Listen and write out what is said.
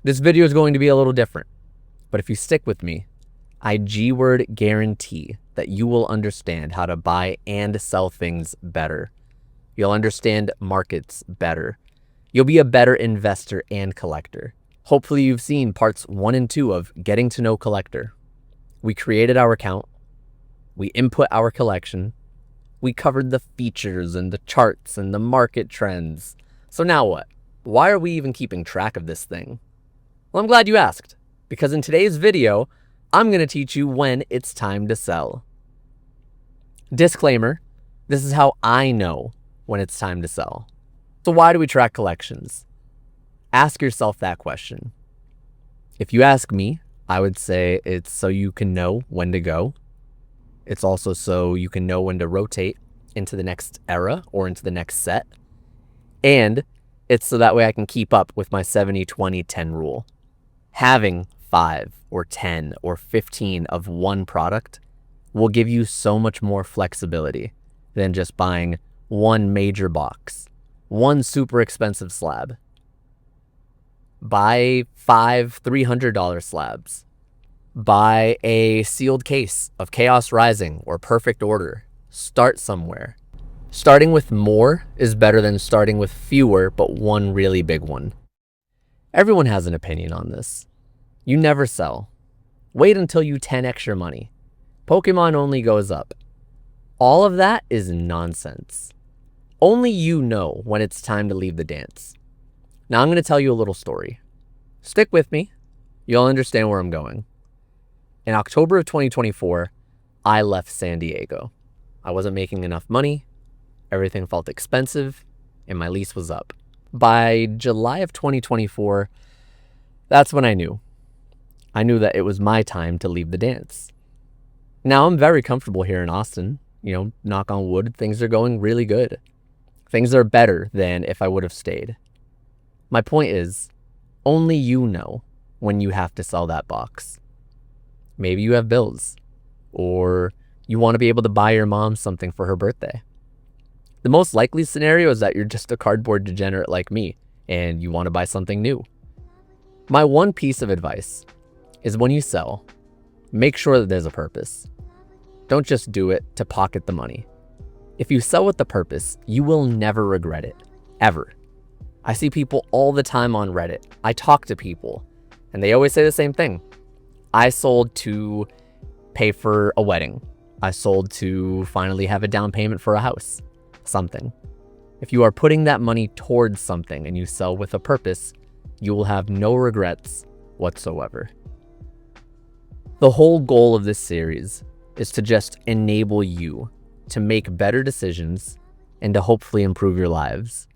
This video is going to be a little different, but if you stick with me, I G-word guarantee that you will understand how to buy and sell things better. You'll understand markets better. You'll be a better investor and collector. Hopefully you've seen parts 1 and 2 of Getting to Know Collector. We created our account. We input our collection. We covered the features and the charts and the market trends. So now what? Why are we even keeping track of this thing? Well, I'm glad you asked, because in today's video, I'm going to teach you when it's time to sell. Disclaimer, this is how I know when it's time to sell. So why do we track collections? Ask yourself that question. If you ask me, I would say it's so you can know when to go. It's also so you can know when to rotate into the next era or into the next set. And it's so that way I can keep up with my 70-20-10 rule. Having 5 or 10 or 15 of one product will give you so much more flexibility than just buying one major box, one super expensive slab. Buy 5 $300 slabs. Buy a sealed case of Chaos Rising or Perfect Order. Start somewhere. Starting with more is better than starting with fewer but one really big one. Everyone has an opinion on this. You never sell. Wait until you 10x your money. Pokemon only goes up. All of that is nonsense. Only you know when it's time to leave the dance. Now I'm going to tell you a little story. Stick with me. You'll understand where I'm going. In October of 2024, I left San Diego. I wasn't making enough money. Everything felt expensive, and my lease was up. By July of 2024, that's when I knew. I knew that it was my time to leave the dance. Now I'm very comfortable here in Austin. Knock on wood, things are going really good. Things are better than if I would have stayed. My point is, only you know when you have to sell that box. Maybe you have bills, or you want to be able to buy your mom something for her birthday. The most likely scenario is that you're just a cardboard degenerate like me, and you want to buy something new. My one piece of advice is when you sell, make sure that there's a purpose. Don't just do it to pocket the money. If you sell with the purpose, you will never regret it, ever. I see people all the time on Reddit. I talk to people, and they always say the same thing. I sold to pay for a wedding. I sold to finally have a down payment for a house. Something. If you are putting that money towards something and you sell with a purpose, you will have no regrets whatsoever. The whole goal of this series is to just enable you to make better decisions and to hopefully improve your lives.